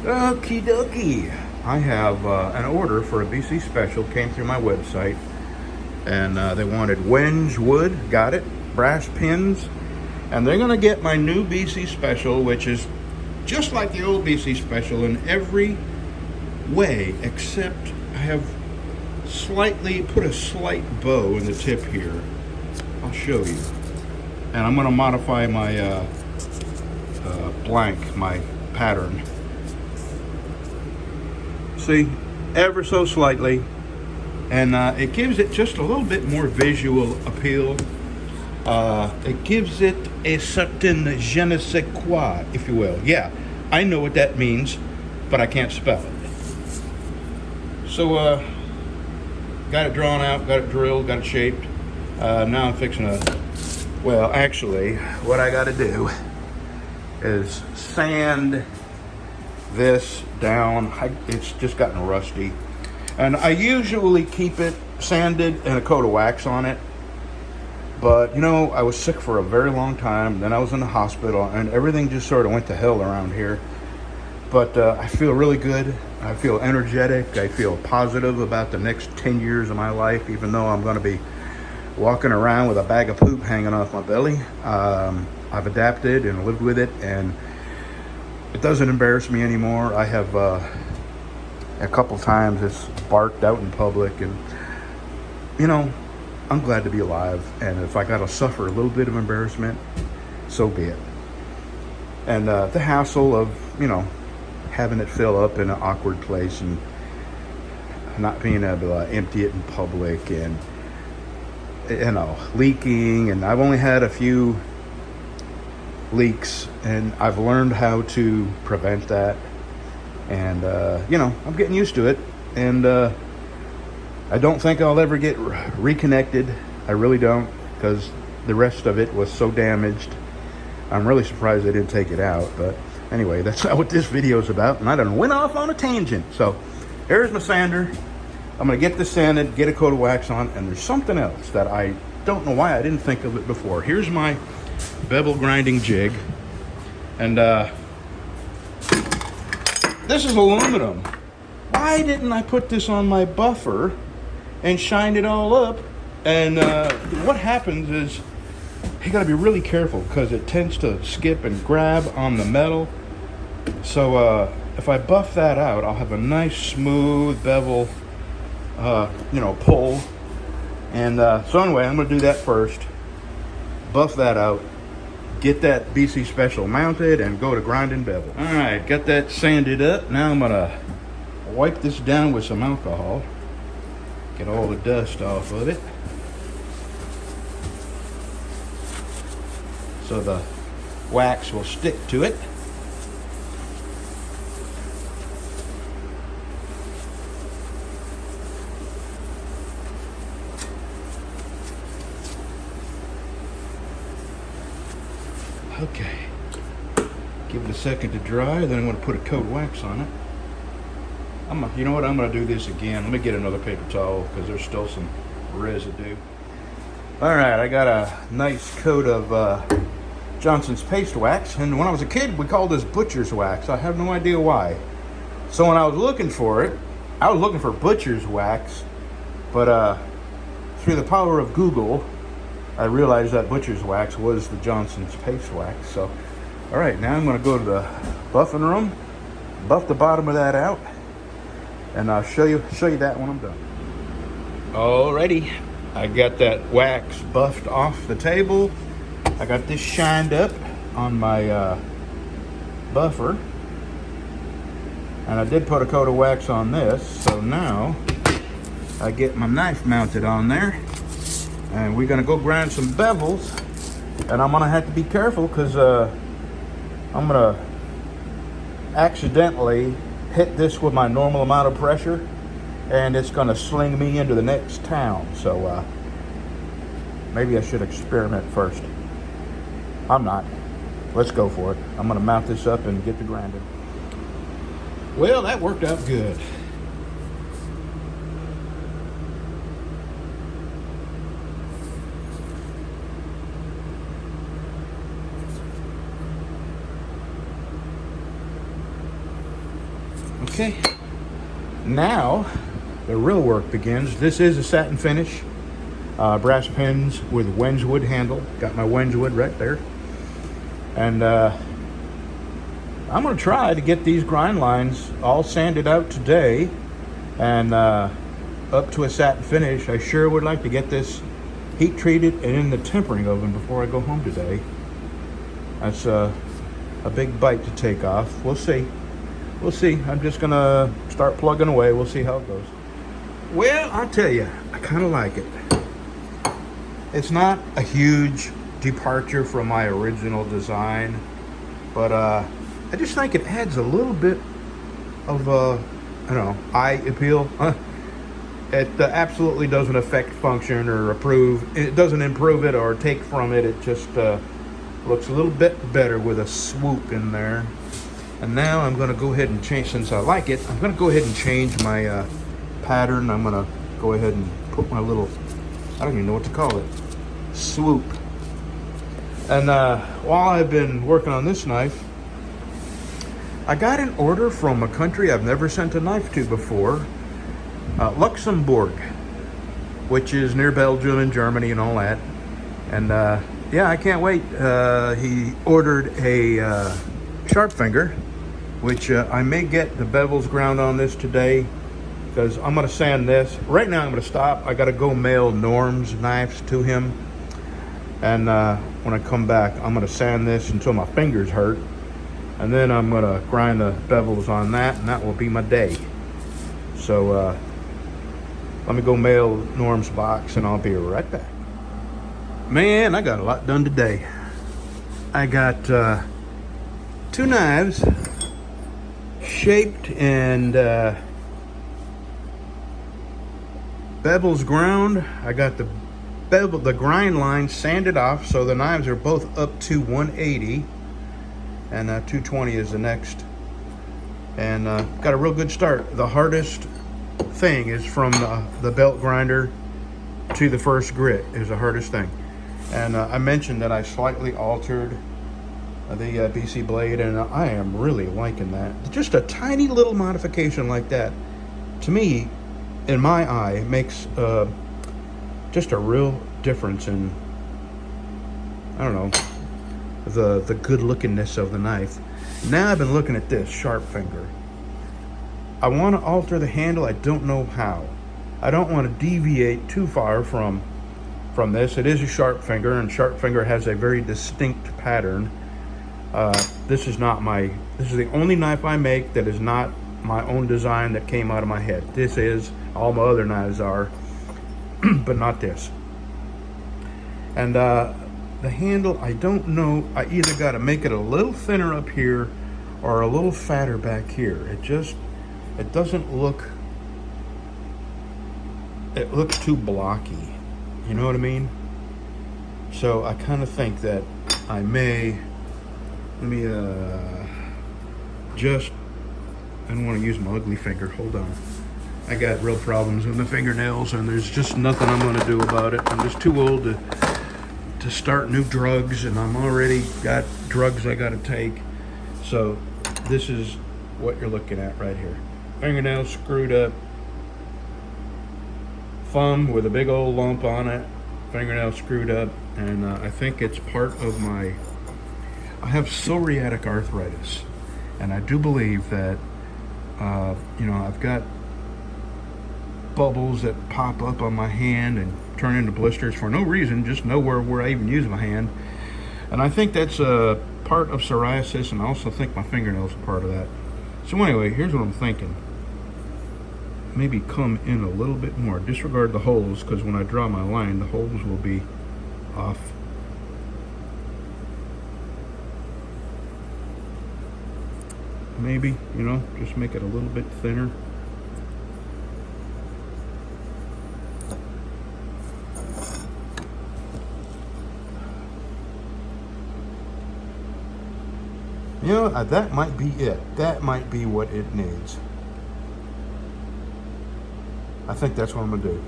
Okie dokie. I have an order for a BC special. Came through my website, and they wanted wenge wood. Got it. Brass pins, and they're gonna get my new BC special, which is just like the old BC special in every way, except I have slightly put a slight bow in the tip here. I'll show you, and I'm gonna modify my blank, my pattern. See, ever so slightly, and it gives it just a little bit more visual appeal. It gives it a certain je ne sais quoi, if you will. Yeah, I know what that means, but I can't spell it. So, got it drawn out, got it drilled, got it shaped. Now I'm fixing to, well, actually, what I got to do is sand this down. It's just gotten rusty, and I usually keep it sanded and a coat of wax on it, but you know, I was sick for a very long time, then I was in the hospital, and everything just sort of went to hell around here. But I feel really good. I feel energetic. I feel positive about the next 10 years of my life, even though I'm going to be walking around with a bag of poop hanging off my belly. I've adapted and lived with it, and it doesn't embarrass me anymore. I have a couple times it's barked out in public, and you know, I'm glad to be alive, and if I gotta suffer a little bit of embarrassment, so be it. And the hassle of, you know, having it fill up in an awkward place and not being able to empty it in public, and you know, leaking, and I've only had a few leaks, and I've learned how to prevent that, and you know, I'm getting used to it, and I don't think I'll ever get reconnected. I really don't, because the rest of it was so damaged. I'm really surprised they didn't take it out, but anyway, that's not what this video is about, and I done went off on a tangent. So here's my sander. I'm gonna get this sanded, get a coat of wax on, and there's something else that I don't know why I didn't think of it before. Here's my bevel grinding jig, and this is aluminum. Why didn't I put this on my buffer and shine it all up? And what happens is you gotta be really careful, because it tends to skip and grab on the metal. So if I buff that out, I'll have a nice smooth bevel you know, pull. And so anyway, I'm gonna do that first, buff that out, get that BC special mounted, and go to grinding bevel. All right, got that sanded up. Now I'm gonna wipe this down with some alcohol, get all the dust off of it, so the wax will stick to it. Okay, give it a second to dry, then I'm going to put a coat of wax on it. You know what, I'm going to do this again. Let me get another paper towel, because there's still some residue. All right, I got a nice coat of Johnson's paste wax, and when I was a kid, we called this butcher's wax. I have no idea why. So when I was looking for it, I was looking for butcher's wax, but through the power of Google, I realized that butcher's wax was the Johnson's paste wax. So, all right, now I'm going to go to the buffing room, buff the bottom of that out, and I'll show you that when I'm done. Alrighty, I got that wax buffed off the table. I got this shined up on my buffer, and I did put a coat of wax on this. So now I get my knife mounted on there, and we're gonna go grind some bevels, and I'm gonna have to be careful, because I'm gonna accidentally hit this with my normal amount of pressure, and it's gonna sling me into the next town. So maybe I should experiment first. I'm not. Let's go for it. I'm gonna mount this up and get to grinding. Well, that worked out good. Okay. Now, the real work begins. This is a satin finish. Brass pins with Wedgwood handle. Got my Wedgwood right there. And I'm going to try to get these grind lines all sanded out today and up to a satin finish. I sure would like to get this heat treated and in the tempering oven before I go home today. That's a big bite to take off. We'll see. We'll see. I'm just going to start plugging away. We'll see how it goes. Well, I'll tell you, I kind of like it. It's not a huge departure from my original design, but I just think it adds a little bit of I don't know, eye appeal. It absolutely doesn't affect function or improve. It doesn't improve it or take from it. It just looks a little bit better with a swoop in there. And now I'm going to go ahead and change, since I like it, I'm going to go ahead and change my pattern. I'm going to go ahead and put my little, I don't even know what to call it, swoop. And while I've been working on this knife, I got an order from a country I've never sent a knife to before, Luxembourg, which is near Belgium and Germany and all that. And yeah, I can't wait. He ordered a sharp finger, which I may get the bevels ground on this today, because I'm going to sand this. Right now I'm going to stop. I got to go mail Norm's knives to him. And when I come back, I'm going to sand this until my fingers hurt. And then I'm going to grind the bevels on that, and that will be my day. So let me go mail Norm's box, and I'll be right back. Man, I got a lot done today. I got 2 knives shaped and bevels ground. I got the grind line sanded off, so the knives are both up to 180, and 220 is the next. And got a real good start. The hardest thing is from the belt grinder to the first grit is the hardest thing. And I mentioned that I slightly altered the BC blade, and I am really liking that. Just a tiny little modification like that, to me, in my eye, makes just a real difference in, I don't know, the good lookingness of the knife. Now I've been looking at this sharp finger. I want to alter the handle. I don't know how. I don't want to deviate too far from this. It is a sharp finger, and sharp finger has a very distinct pattern. This is the only knife I make that is not my own design that came out of my head. This is, all my other knives are, but not this. And the handle, I don't know, I either got to make it a little thinner up here or a little fatter back here. It doesn't look, it looks too blocky. You know what I mean? So I kind of think that I may, let me just, I don't want to use my ugly finger. Hold on. I got real problems with my fingernails, and there's just nothing I'm going to do about it. I'm just too old to start new drugs, and I'm already got drugs I got to take. So this is what you're looking at right here. Fingernails screwed up. Thumb with a big old lump on it. Fingernail screwed up, and I think it's part of my, I have psoriatic arthritis, and I do believe that you know, I've got bubbles that pop up on my hand and turn into blisters for no reason, just nowhere where I even use my hand. And I think that's a part of psoriasis, and I also think my fingernails are part of that. So anyway, here's what I'm thinking. Maybe come in a little bit more. Disregard the holes, because when I draw my line, the holes will be off. Maybe, you know, just make it a little bit thinner. You know, that might be it. That might be what it needs. I think that's what I'm gonna do.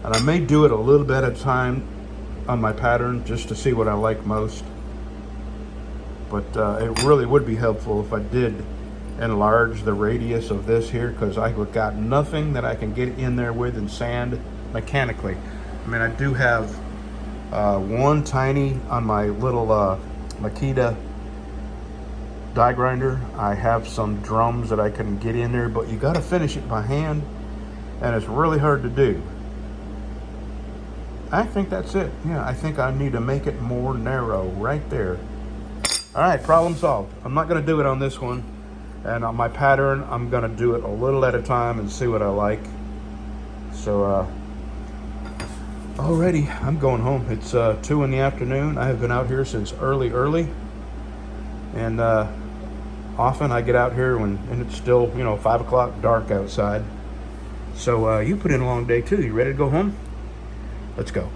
And I may do it a little bit at a time on my pattern just to see what I like most. But it really would be helpful if I did enlarge the radius of this here, because I've got nothing that I can get in there with and sand mechanically. I mean, I do have one tiny on my little Makita die grinder. I have some drums that I can get in there, but you got to finish it by hand, and it's really hard to do. I think that's it. Yeah, I think I need to make it more narrow right there. All right, problem solved. I'm not going to do it on this one. And on my pattern, I'm going to do it a little at a time and see what I like. So, alrighty, I'm going home. It's 2 in the afternoon. I have been out here since early. And often I get out here and it's still, 5 o'clock dark outside. So you put in a long day too. You ready to go home? Let's go.